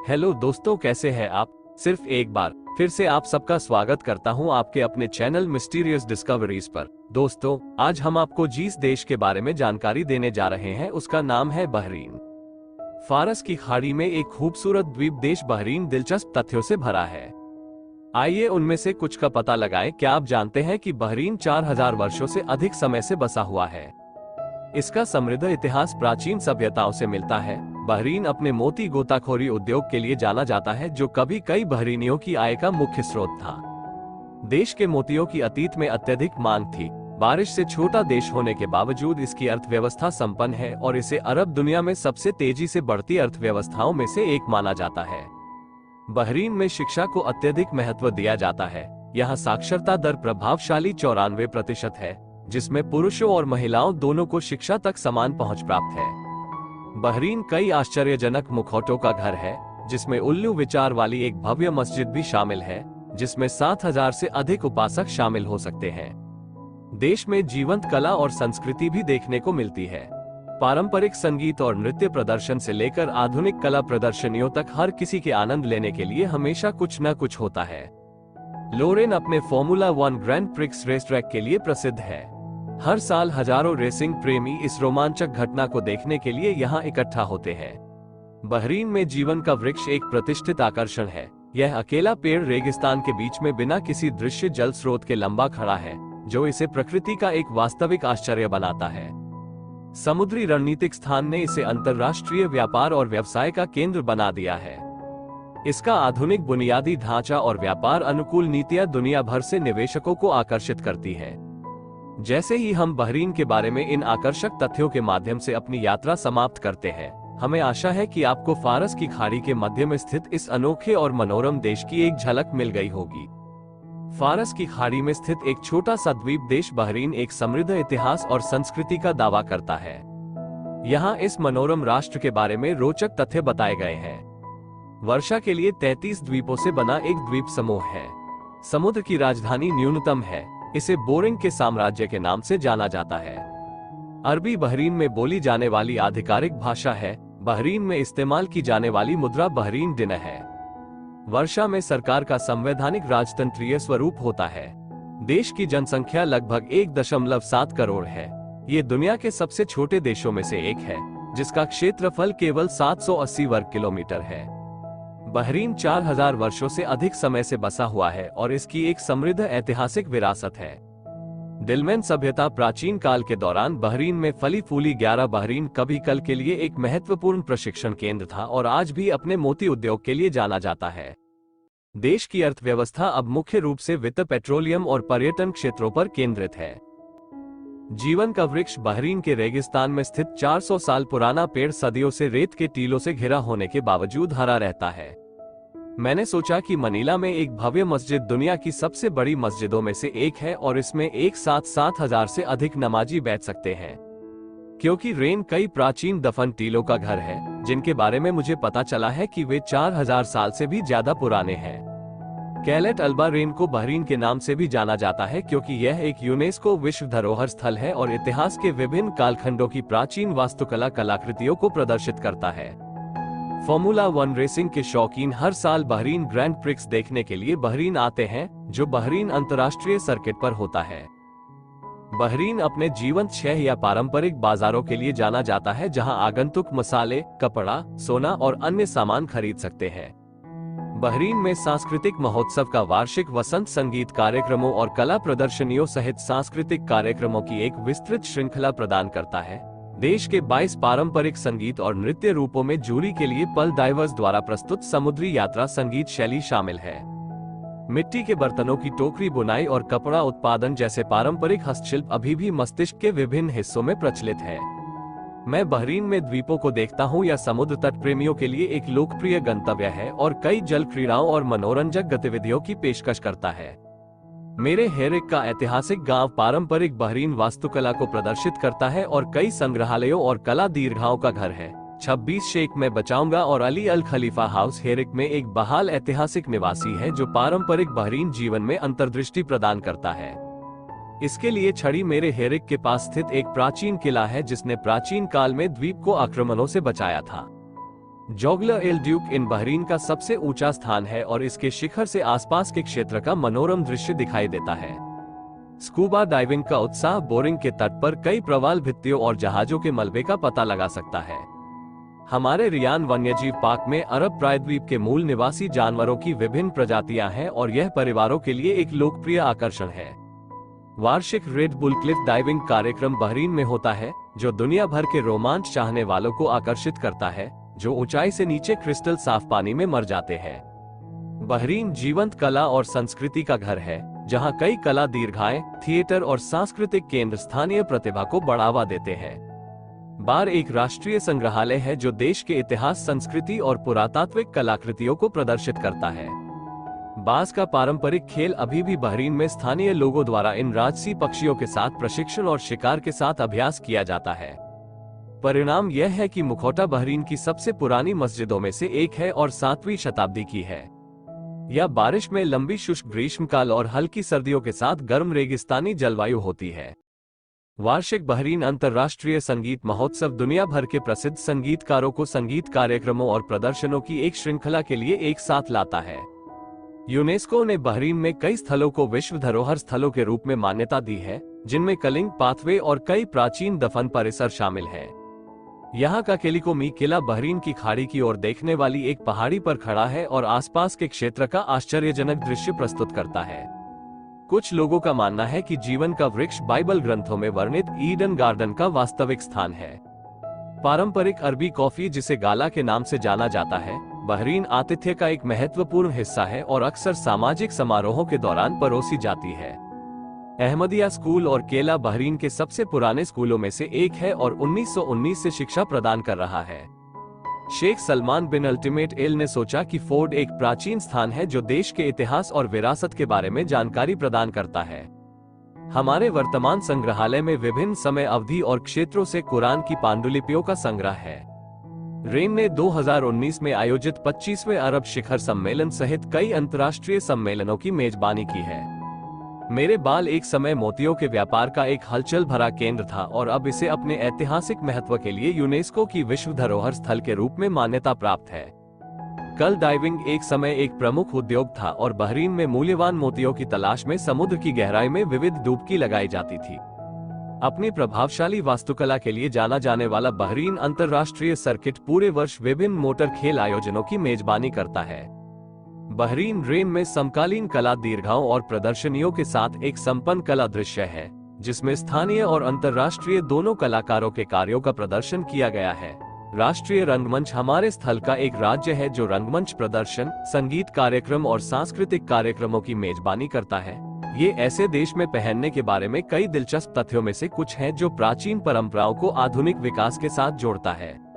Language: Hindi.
हेलो दोस्तों, कैसे हैं आप। सिर्फ एक बार फिर से आप सबका स्वागत करता हूं आपके अपने चैनल मिस्टीरियस डिस्कवरीज पर। दोस्तों, आज हम आपको जिस देश के बारे में जानकारी देने जा रहे हैं उसका नाम है बहरीन। फारस की खाड़ी में एक खूबसूरत द्वीप देश बहरीन दिलचस्प तथ्यों से भरा है। आइए उनमें से कुछ का पता लगाएं। क्या आप जानते हैं कि बहरीन 4000 वर्षों से अधिक समय से बसा हुआ है। इसका समृद्ध इतिहास प्राचीन सभ्यताओं से मिलता है। बहरीन अपने मोती गोताखोरी उद्योग के लिए जाना जाता है, जो कभी कई बहरीनियों की आय का मुख्य स्रोत था। देश के मोतियों की अतीत में अत्यधिक मांग थी। बारिश से छोटा देश होने के बावजूद इसकी अर्थव्यवस्था संपन्न है और इसे अरब दुनिया में सबसे तेजी से बढ़ती अर्थव्यवस्थाओं में से एक माना जाता है। बहरीन में शिक्षा को अत्यधिक महत्व दिया जाता है। यहाँ साक्षरता दर प्रभावशाली 94% है, जिसमें पुरुषों और महिलाओं दोनों को शिक्षा तक समान पहुंच प्राप्त है। बहरीन कई आश्चर्यजनक मुखौटों का घर है, जिसमें उल्लू विचार वाली एक भव्य मस्जिद भी शामिल है, जिसमें 7000 से अधिक उपासक शामिल हो सकते हैं। देश में जीवंत कला और संस्कृति भी देखने को मिलती है। पारंपरिक संगीत और नृत्य प्रदर्शन से लेकर आधुनिक कला प्रदर्शनियों तक हर किसी के आनंद लेने के लिए हमेशा कुछ न कुछ होता है। लोरेन अपने formula 1 grand prix race track के लिए प्रसिद्ध है। हर साल हजारों रेसिंग प्रेमी इस रोमांचक घटना को देखने के लिए यहाँ इकट्ठा होते हैं। बहरीन में जीवन का वृक्ष एक प्रतिष्ठित आकर्षण है। यह अकेला पेड़ रेगिस्तान के बीच में बिना किसी दृश्य जल स्रोत के लंबा खड़ा है, जो इसे प्रकृति का एक वास्तविक आश्चर्य बनाता है। समुद्री रणनीतिक स्थान ने इसे अंतर्राष्ट्रीय व्यापार और व्यवसाय का केंद्र बना दिया है। इसका आधुनिक बुनियादी ढांचा और व्यापार अनुकूल नीतियां दुनिया भर से निवेशकों को आकर्षित करती हैं। जैसे ही हम बहरीन के बारे में इन आकर्षक तथ्यों के माध्यम से अपनी यात्रा समाप्त करते हैं, हमें आशा है कि आपको फारस की खाड़ी के मध्य में स्थित इस अनोखे और मनोरम देश की एक झलक मिल गई होगी। फारस की खाड़ी में स्थित एक छोटा सा द्वीप देश बहरीन एक समृद्ध इतिहास और संस्कृति का दावा करता है। यहाँ इस मनोरम राष्ट्र के बारे में रोचक तथ्य बताए गए हैं। वर्षा के लिए 33 द्वीपों से बना एक द्वीप समूह है। समुद्र की राजधानी न्यूनतम है। इसे बोरिंग के साम्राज्य के नाम से जाना जाता है। अरबी बहरीन में बोली जाने वाली आधिकारिक भाषा है। बहरीन में इस्तेमाल की जाने वाली मुद्रा बहरीन दिनार है। वर्षा में सरकार का संवैधानिक राजतंत्रीय स्वरूप होता है। देश की जनसंख्या लगभग 1.7 करोड़ है। ये दुनिया के सबसे छोटे देशों में से एक है, जिसका क्षेत्रफल केवल 780 वर्ग किलोमीटर है। बहरीन 4000 वर्षों से अधिक समय से बसा हुआ है और इसकी एक समृद्ध ऐतिहासिक विरासत है। दिलमैन सभ्यता प्राचीन काल के दौरान बहरीन में फली फूली 11 बहरीन कभी कल के लिए एक महत्वपूर्ण प्रशिक्षण केंद्र था और आज भी अपने मोती उद्योग के लिए जाना जाता है। देश की अर्थव्यवस्था अब मुख्य रूप से वित्त, पेट्रोलियम और पर्यटन क्षेत्रों पर केंद्रित है। जीवन का वृक्ष बहरीन के रेगिस्तान में स्थित 400 साल पुराना पेड़ सदियों से रेत के टीलों से घिरा होने के बावजूद हरा रहता है। मैंने सोचा कि मनीला में एक भव्य मस्जिद दुनिया की सबसे बड़ी मस्जिदों में से एक है और इसमें एक साथ 7000 से अधिक नमाजी बैठ सकते हैं। क्योंकि रेन कई प्राचीन दफन टीलों का घर है, जिनके बारे में मुझे पता चला है कि वे 4000 साल से भी ज्यादा पुराने हैं। कैलेट अल्बा रेन को बहरीन के नाम से भी जाना जाता है, क्योंकि यह एक यूनेस्को विश्व धरोहर स्थल है और इतिहास के विभिन्न कालखंडों की प्राचीन वास्तुकला कलाकृतियों को प्रदर्शित करता है। फॉर्मूला 1 रेसिंग के शौकीन हर साल बहरीन ग्रैंड प्रिक्स देखने के लिए बहरीन आते हैं, जो बहरीन अंतर्राष्ट्रीय सर्किट पर होता है। बहरीन अपने जीवंत छह या पारंपरिक बाजारों के लिए जाना जाता है, जहां आगंतुक मसाले, कपड़ा, सोना और अन्य सामान खरीद सकते हैं। बहरीन में सांस्कृतिक महोत्सव का वार्षिक वसंत संगीत कार्यक्रमों और कला प्रदर्शनियों सहित सांस्कृतिक कार्यक्रमों की एक विस्तृत श्रृंखला प्रदान करता है। देश के 22 पारंपरिक संगीत और नृत्य रूपों में जूरी के लिए पल डाइवर्स द्वारा प्रस्तुत समुद्री यात्रा संगीत शैली शामिल है। मिट्टी के बर्तनों की टोकरी बुनाई और कपड़ा उत्पादन जैसे पारंपरिक हस्तशिल्प अभी भी मस्तिष्क के विभिन्न हिस्सों में प्रचलित है। मैं बहरीन में द्वीपों को देखता हूँ या समुद्र तट प्रेमियों के लिए एक लोकप्रिय गंतव्य है और कई जल क्रीड़ाओं और मनोरंजक गतिविधियों की पेशकश करता है। मेरे हेरिक का ऐतिहासिक गांव पारंपरिक बहरीन वास्तुकला को प्रदर्शित करता है और कई संग्रहालयों और कला दीर्घाओं का घर है। 26 शेख मैं बचाऊंगा और अली अल खलीफा हाउस हेरिक में एक बहाल ऐतिहासिक निवासी है, जो पारंपरिक बहरीन जीवन में अंतर्दृष्टि प्रदान करता है। इसके लिए छड़ी मेरे हेरिक के पास स्थित एक प्राचीन किला है, जिसने प्राचीन काल में द्वीप को आक्रमणों से बचाया था। जोगला एल ड्यूक इन बहरीन का सबसे ऊंचा स्थान है और इसके शिखर से आसपास के क्षेत्र का मनोरम दृश्य दिखाई देता है। स्कूबा डाइविंग का उत्साह बोरिंग के तट पर कई प्रवाल भित्तियों और जहाजों के मलबे का पता लगा सकता है। हमारे रियान वन्यजीव पार्क में अरब प्रायद्वीप के मूल निवासी जानवरों की विभिन्न प्रजातियां हैं और यह परिवारों के लिए एक लोकप्रिय आकर्षण है। वार्षिक रेड बुल क्लिफ डाइविंग कार्यक्रम बहरीन में होता है, जो दुनिया भर के रोमांच चाहने वालों को आकर्षित करता है, जो ऊंचाई से नीचे क्रिस्टल साफ पानी में मर जाते हैं। बहरीन जीवंत कला और संस्कृति का घर है, जहां कई कला दीर्घाएं, थिएटर और सांस्कृतिक केंद्र स्थानीय प्रतिभा को बढ़ावा देते हैं। बार एक राष्ट्रीय संग्रहालय है जो देश के इतिहास, संस्कृति और पुरातात्विक कलाकृतियों को प्रदर्शित करता है। बाज का पारंपरिक खेल अभी भी बहरीन में स्थानीय लोगों द्वारा इन राजसी पक्षियों के साथ प्रशिक्षण और शिकार के साथ अभ्यास किया जाता है। परिणाम यह है कि मुखौटा बहरीन की सबसे पुरानी मस्जिदों में से एक है और 7वीं शताब्दी की है। यह बारिश में लंबी शुष्क ग्रीष्मकाल और हल्की सर्दियों के साथ गर्म रेगिस्तानी जलवायु होती है। वार्षिक बहरीन अंतर्राष्ट्रीय संगीत महोत्सव दुनिया भर के प्रसिद्ध संगीतकारों को संगीत कार्यक्रमों और प्रदर्शनों की एक श्रृंखला के लिए एक साथ लाता है। यूनेस्को ने बहरीन में कई स्थलों को विश्व धरोहर स्थलों के रूप में मान्यता दी है, जिनमें कलिंग पाथवे और कई प्राचीन दफन परिसर शामिल हैं। यहाँ का केलिकोमी किला बहरीन की खाड़ी की ओर देखने वाली एक पहाड़ी पर खड़ा है और आसपास के क्षेत्र का आश्चर्यजनक दृश्य प्रस्तुत करता है। कुछ लोगों का मानना है कि जीवन का वृक्ष बाइबल ग्रंथों में वर्णित ईडन गार्डन का वास्तविक स्थान है। पारंपरिक अरबी कॉफी, जिसे गाला के नाम से जाना जाता है, बहरीन आतिथ्य का एक महत्वपूर्ण हिस्सा है और अक्सर सामाजिक समारोहों के दौरान परोसी जाती है। अहमदिया स्कूल और केला बहरीन के सबसे पुराने स्कूलों में से एक है और 1919 से शिक्षा प्रदान कर रहा है। शेख सलमान बिन अल्टीमेट एल ने सोचा कि फोर्ड एक प्राचीन स्थान है जो देश के इतिहास और विरासत के बारे में जानकारी प्रदान करता है। हमारे वर्तमान संग्रहालय में विभिन्न समय अवधि और क्षेत्रों से कुरान की पांडुलिपियों का संग्रह है। रेन ने 2019 में आयोजित 25वें अरब शिखर सम्मेलन सहित कई अंतर्राष्ट्रीय सम्मेलनों की मेजबानी की है। मेरे बाल एक समय मोतियों के व्यापार का एक हलचल भरा केंद्र था और अब इसे अपने ऐतिहासिक महत्व के लिए यूनेस्को की विश्व धरोहर स्थल के रूप में मान्यता प्राप्त है। कल डाइविंग एक समय एक प्रमुख उद्योग था और बहरीन में मूल्यवान मोतियों की तलाश में समुद्र की गहराई में विविध डुबकी लगाई जाती थी। अपनी प्रभावशाली वास्तुकला के लिए जाना जाने वाला बहरीन अंतर्राष्ट्रीय सर्किट पूरे वर्ष विभिन्न मोटर खेल आयोजनों की मेजबानी करता है। बहरीन रेन में समकालीन कला दीर्घाओं और प्रदर्शनियों के साथ एक संपन्न कला दृश्य है, जिसमें स्थानीय और अंतर्राष्ट्रीय दोनों कलाकारों के कार्यों का प्रदर्शन किया गया है। राष्ट्रीय रंगमंच हमारे स्थल का एक राज्य है जो रंगमंच प्रदर्शन, संगीत कार्यक्रम और सांस्कृतिक कार्यक्रमों की मेजबानी करता है। ये ऐसे देश में पहनने के बारे में कई दिलचस्प तथ्यों में से कुछ हैं जो प्राचीन परंपराओं को आधुनिक विकास के साथ जोड़ता है।